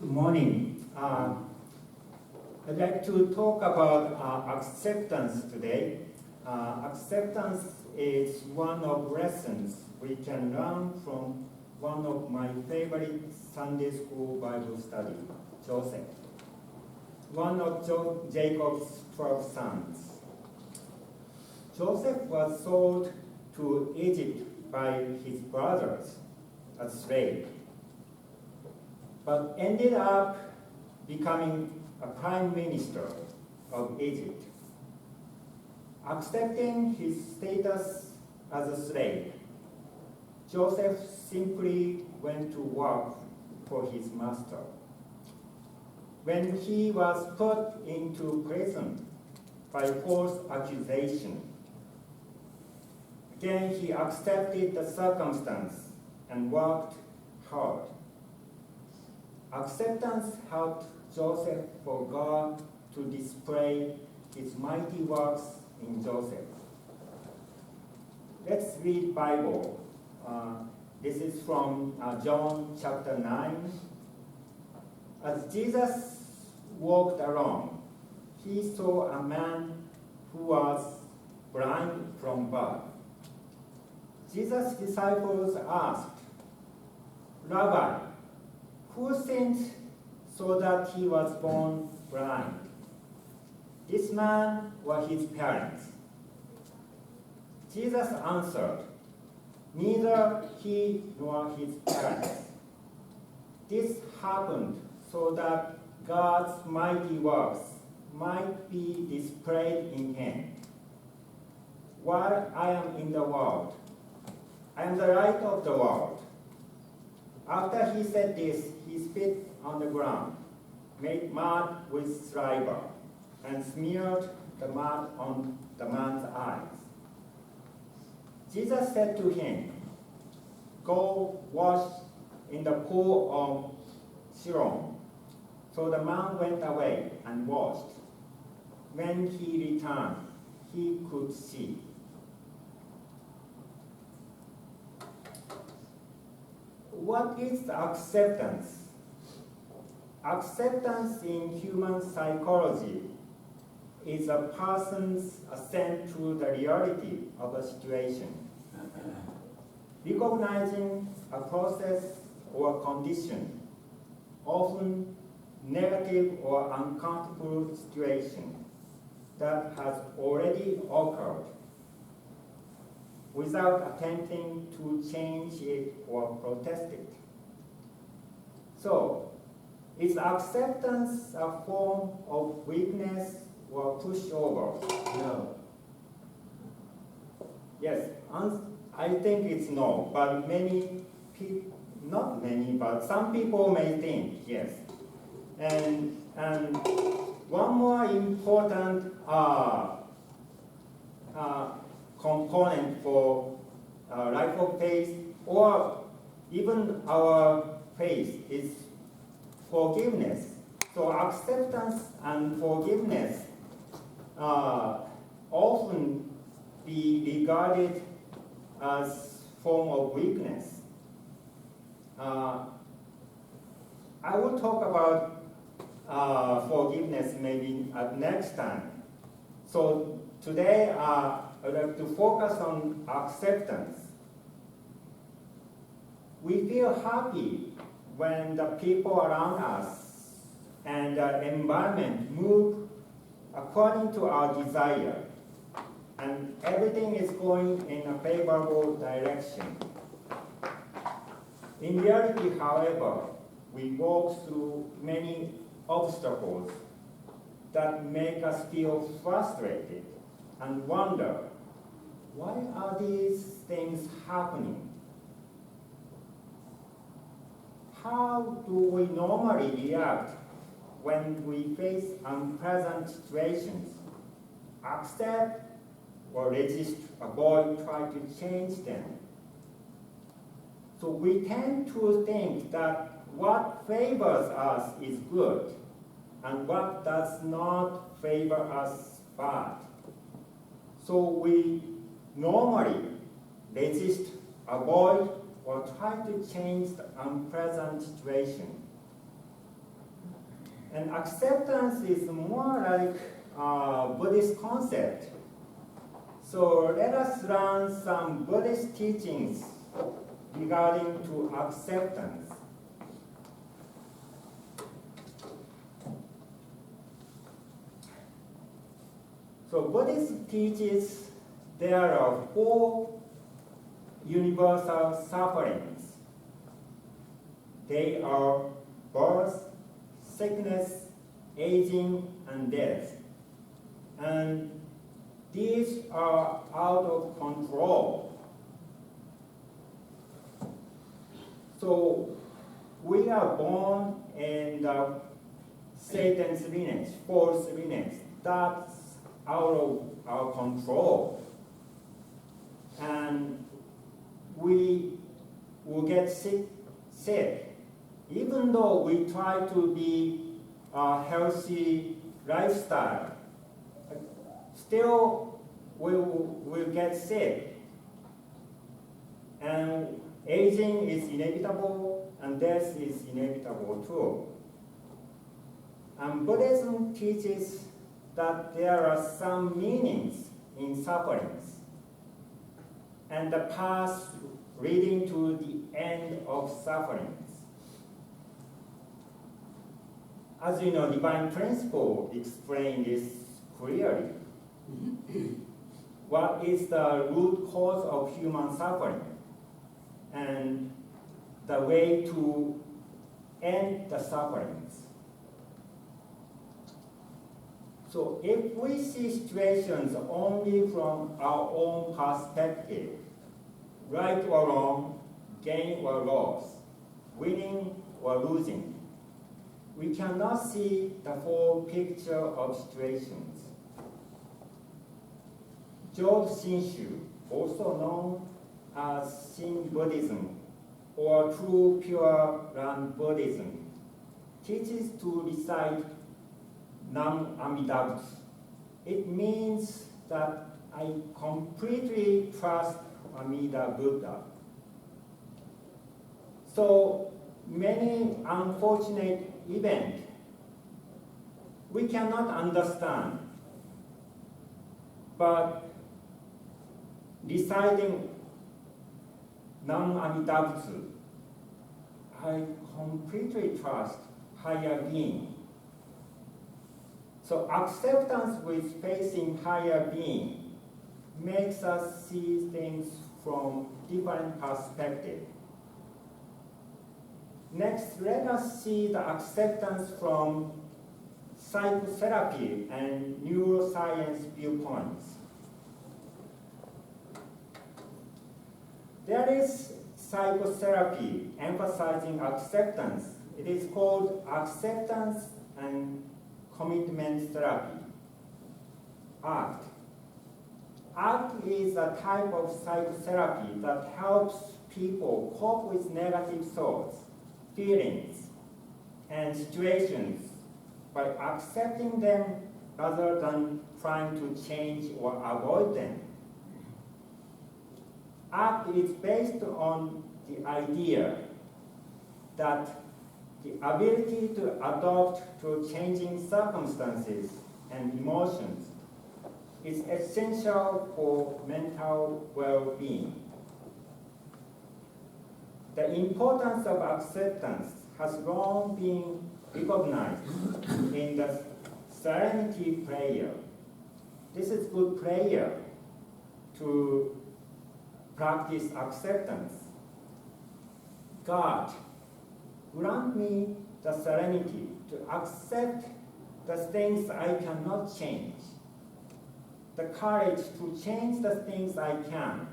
Good morning. I'd like to talk about acceptance today. Acceptance is one of lessons we can learn from one of my favorite Sunday school Bible study, Joseph, one of Jacob's 12 sons. Joseph was sold to Egypt by his brothers as slave, but ended up becoming a prime minister of Egypt. Accepting his status as a slave, Joseph simply went to work for his master. When he was put into prison by false accusation, again he accepted the circumstance and worked hard. Acceptance helped Joseph for God to display his mighty works in Joseph. Let's read Bible. This is from John chapter 9. As Jesus walked along, he saw a man who was blind from birth. Jesus' disciples asked, "Rabbi, who sinned so that he was born blind? This man or his parents?" Jesus answered, "Neither he nor his parents. This happened so that God's mighty works might be displayed in him. While I am in the world, I am the light of the world." After he said this, he spit on the ground, made mud with saliva, and smeared the mud on the man's eyes. Jesus said to him, "Go wash in the pool of Siloam." So the man went away and washed. When he returned, he could see. What is acceptance? Acceptance in human psychology is a person's assent to the reality of a situation, recognizing a process or condition, often negative or uncomfortable situation that has already occurred, without attempting to change it or protest it. So, is acceptance a form of weakness or pushover? No. Yes, I think it's no, but many people, not many, but some people may think yes. And one more important component for life of faith, or even our faith, is forgiveness. So acceptance and forgiveness often be regarded as form of weakness. I will talk about forgiveness maybe at next time. So today I'd like to focus on acceptance. We feel happy when the people around us and the environment move according to our desire, and everything is going in a favorable direction. In reality, however, we walk through many obstacles that make us feel frustrated and wonder, why are these things happening? How do we normally react when we face unpleasant situations? Accept or resist, avoid, try to change them. So we tend to think that what favors us is good and what does not favor us bad. So we normally resist, avoid, or try to change the unpleasant situation. And acceptance is more like a Buddhist concept. So let us learn some Buddhist teachings regarding to acceptance. So Buddhism teaches there are 4 universal sufferings. They are birth, sickness, aging, and death. And these are out of control. So we are born in the Satan's lineage, false lineage. That's out of our control. And we will get sick, even though we try to be a healthy lifestyle. Still, we'll get sick. And aging is inevitable, and death is inevitable too. And Buddhism teaches that there are some meanings in sufferings, and the path leading to the end of sufferings. As you know, divine principle explains this clearly. What is the root cause of human suffering, and the way to end the sufferings. So if we see situations only from our own perspective, right or wrong, gain or loss, winning or losing, we cannot see the full picture of situations. Job Shinshu, also known as Shin Buddhism or True Pure Land Buddhism, teaches to recite Nam Amida Butsu. It means that I completely trust Amida Buddha. So many unfortunate events we cannot understand, but reciting Nam Amida Butsu, I completely trust higher being. So acceptance with facing higher being makes us see things from different perspectives. Next, let us see the acceptance from psychotherapy and neuroscience viewpoints. There is psychotherapy emphasizing acceptance. It is called acceptance and commitment therapy, ACT. ACT is a type of psychotherapy that helps people cope with negative thoughts, feelings, and situations by accepting them rather than trying to change or avoid them. ACT is based on the idea that the ability to adapt to changing circumstances and emotions is essential for mental well-being. The importance of acceptance has long been recognized in the Serenity prayer. This is good prayer to practice acceptance. God, grant me the serenity to accept the things I cannot change, the courage to change the things I can,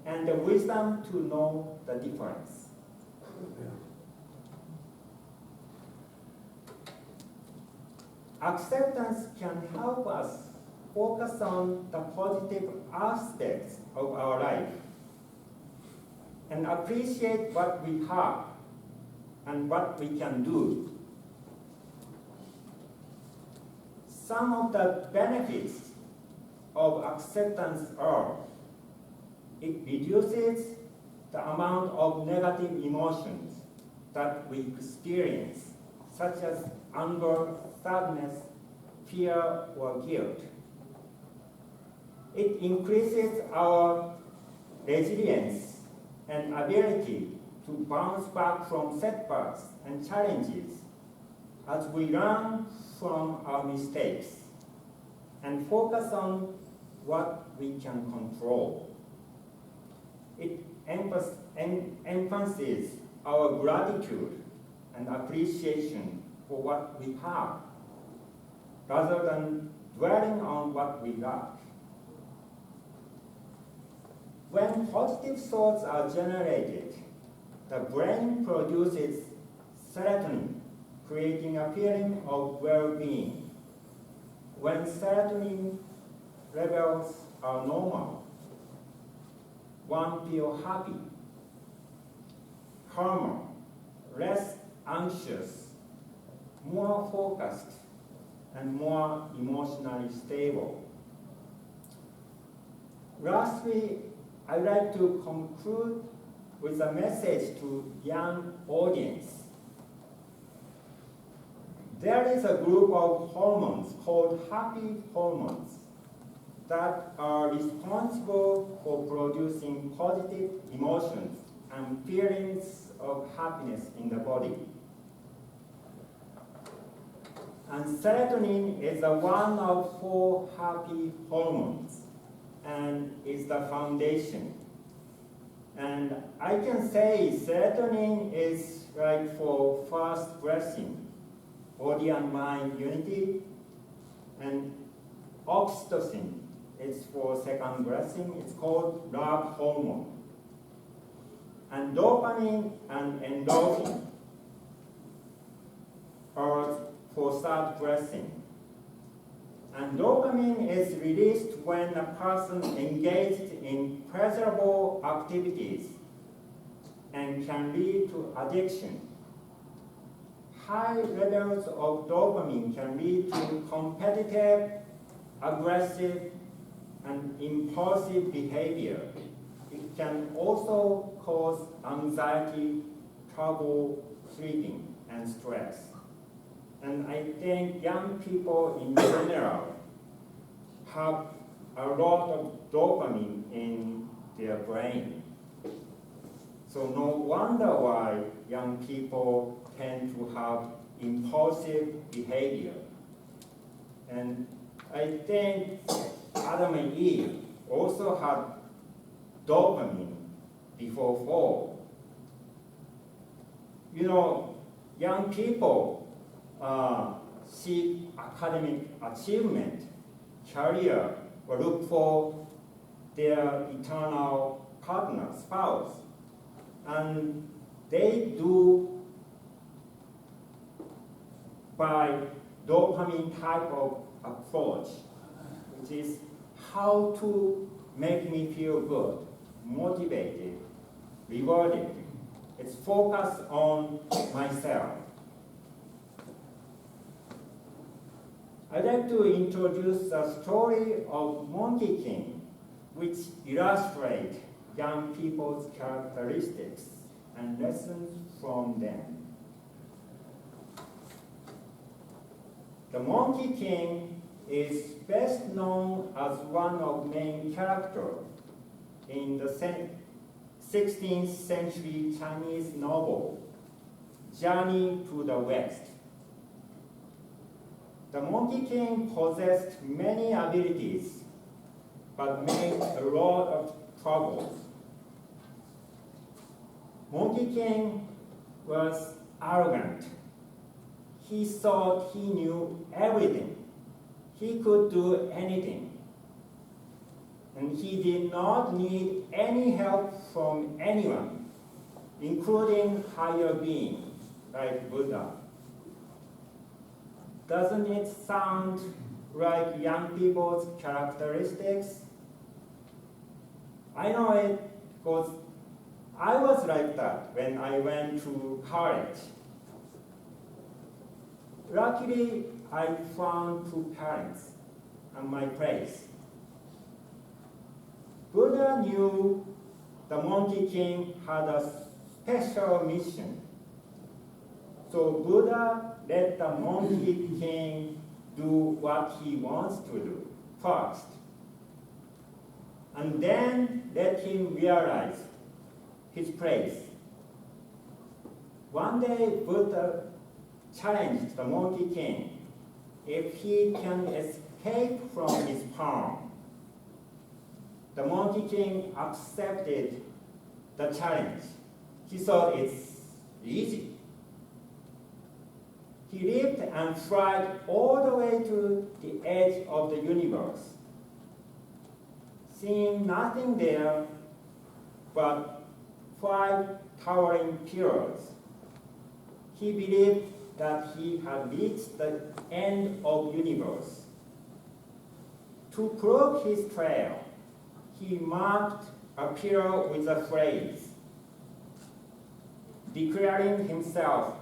and the wisdom to know the difference. Acceptance can help us focus on the positive aspects of our life and appreciate what we have and what we can do. Some of the benefits of acceptance are: it reduces the amount of negative emotions that we experience, such as anger, sadness, fear, or guilt. It increases our resilience and ability to bounce back from setbacks and challenges as we learn from our mistakes and focus on what we can control. It emphasizes our gratitude and appreciation for what we have, rather than dwelling on what we lack. When positive thoughts are generated, the brain produces serotonin, creating a feeling of well-being. When serotonin levels are normal, one feels happy, calmer, less anxious, more focused, and more emotionally stable. Lastly, I'd like to conclude with a message to young audience. There is a group of hormones called happy hormones that are responsible for producing positive emotions and feelings of happiness in the body. And serotonin is one of 4 happy hormones and is the foundation. And I can say serotonin is like for first blessing, body and mind unity, and oxytocin is for second blessing. It's called love hormone. And dopamine and endorphin are for third blessing. And dopamine is released when a person engaged in pleasurable activities and can lead to addiction. High levels of dopamine can lead to competitive, aggressive, and impulsive behavior. It can also cause anxiety, trouble sleeping, and stress. And I think young people in general have a lot of dopamine in their brain. So no wonder why young people tend to have impulsive behavior. And I think Adam and Eve also had dopamine before fall. You know, young people seek academic achievement, career, or look for their eternal partner, spouse. And they do by dopamine type of approach, which is how to make me feel good, motivated, rewarded. It's focused on myself. I'd like to introduce a story of Monkey King, which illustrates young people's characteristics and lessons from them. The Monkey King is best known as one of the main characters in the 16th century Chinese novel, Journey to the West. The Monkey King possessed many abilities, but made a lot of troubles. Monkey King was arrogant. He thought he knew everything. He could do anything. And he did not need any help from anyone, including higher beings like Buddha. Doesn't it sound like young people's characteristics? I know it because I was like that when I went to college. Luckily, I found 2 parents and my place. Buddha knew the Monkey King had a special mission. So Buddha let the monkey king do what he wants to do first. And then let him realize his place. One day Buddha challenged the monkey king if he can escape from his palm. The monkey king accepted the challenge. He thought it's easy. He leaped and flied all the way to the edge of the universe, seeing nothing there but 5 towering pillars. He believed that he had reached the end of the universe. To prove his trail, he marked a pillar with a phrase, declaring himself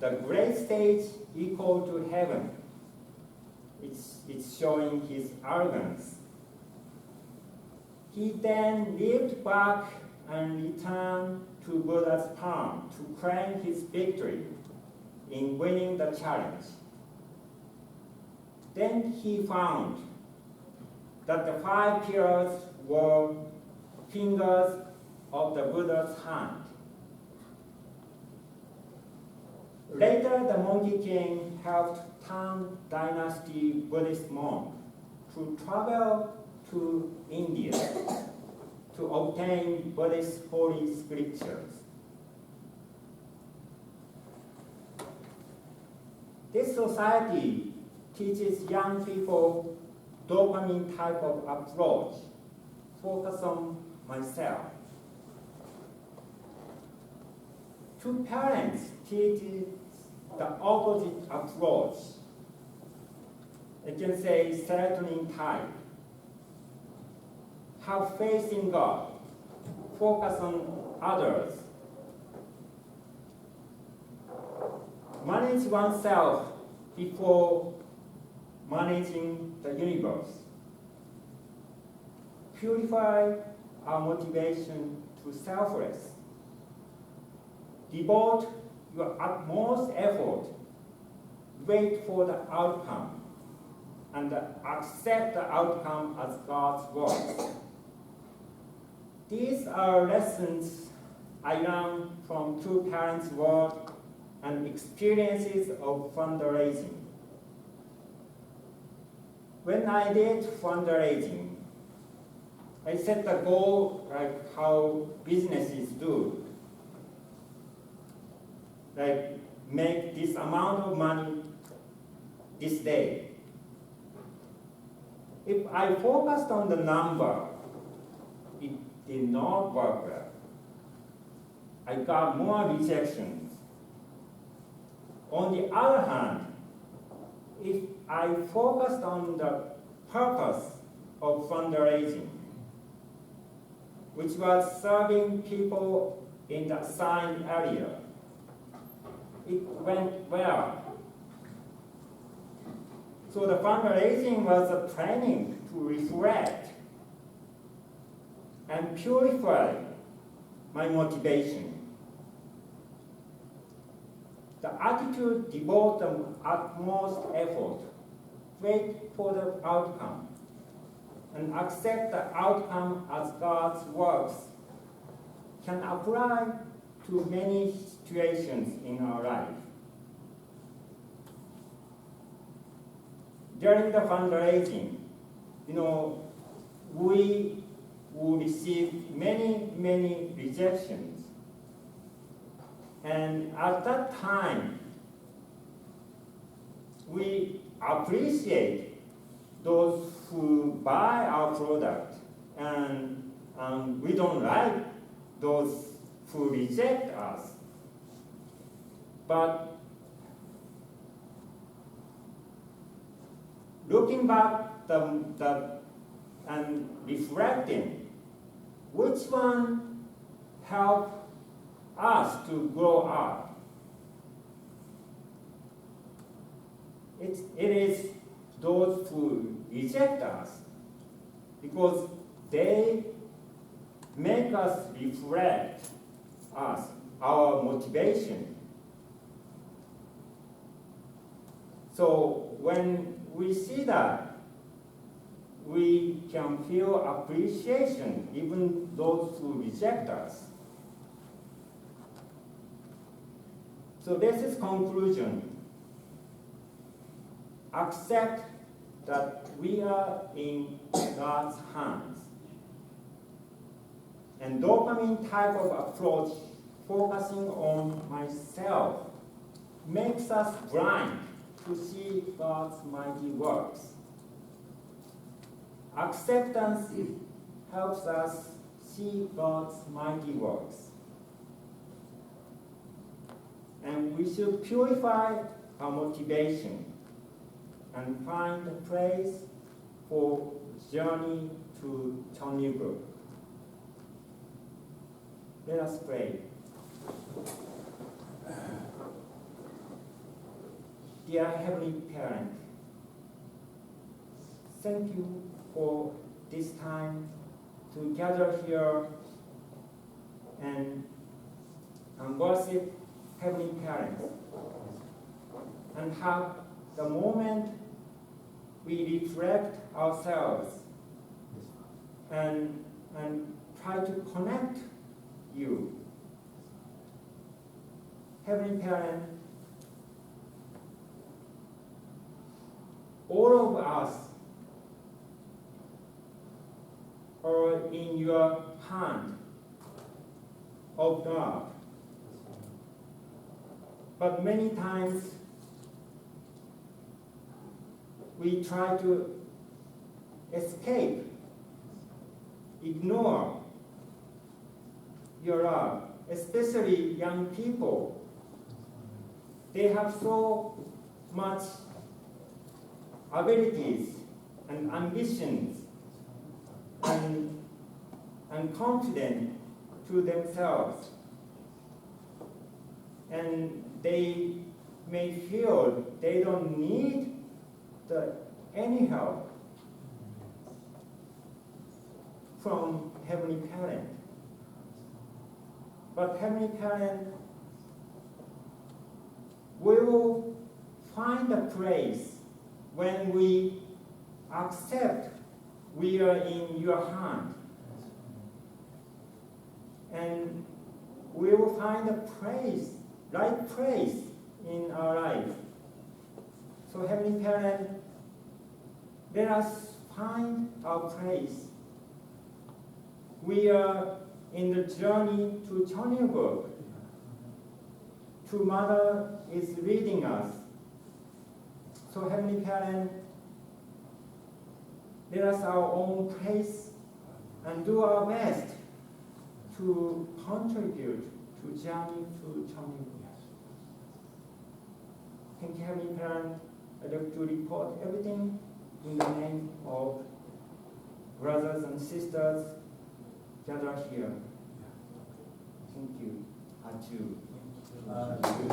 the great stage equal to heaven. It's showing his arrogance. He then leaped back and returned to Buddha's palm to claim his victory in winning the challenge. Then he found that the 5 pillars were fingers of the Buddha's hand. Later, the Monkey King helped Tang Dynasty Buddhist monk to travel to India to obtain Buddhist holy scriptures. This society teaches young people dopamine type of approach, focus on myself. Two parents teach the opposite approach. I can say serotonin type. Have faith in God, focus on others. Manage oneself before managing the universe. Purify our motivation to selfless. Devote your utmost effort. Wait for the outcome and accept the outcome as God's work. These are lessons I learned from two parents' work and experiences of fundraising. When I did fundraising, I set the goal like how businesses do. Like make this amount of money this day. If I focused on the number, it did not work well. I got more rejections. On the other hand, if I focused on the purpose of fundraising, which was serving people in the assigned area, it went well. So the fundraising was a training to reflect and purify my motivation. The attitude devote the utmost effort, wait for the outcome, and accept the outcome as God's works can apply to many situations in our life. During the fundraising, we will receive many rejections. And at that time, we appreciate those who buy our product, and we don't like those who reject us. But looking back and reflecting, which one helped us to grow up? It is those who reject us, because they make us reflect our motivation. So when we see that, we can feel appreciation even those who reject us. So this is conclusion. Accept that we are in God's hands. And dopamine type of approach, focusing on myself, makes us blind to see God's mighty works. Acceptance helps us see God's mighty works. And we should purify our motivation and find a place for journey to Cheonryuk. Let us pray. Dear Heavenly Parent, thank you for this time to gather here and worship Heavenly Parent and have the moment we reflect ourselves and try to connect you. Heavenly Parent, all of us are in your hand of God. But many times we try to escape, ignore your love, especially young people. They have so much abilities and ambitions and confidence to themselves. And they may feel they don't need any help from Heavenly Parent. But Heavenly Parent will find a place when we accept we are in your hand. And we will find a place, right place in our life. So Heavenly Parent, let us find our place. We are in the journey to Cheonryuk. True Mother is leading us. So Heavenly Parent, let us our own place and do our best to contribute to journey to Cheonryuk. Thank you, Heavenly Parent. I'd like to report everything in the name of brothers and sisters gathered here. Thank you. Adieu.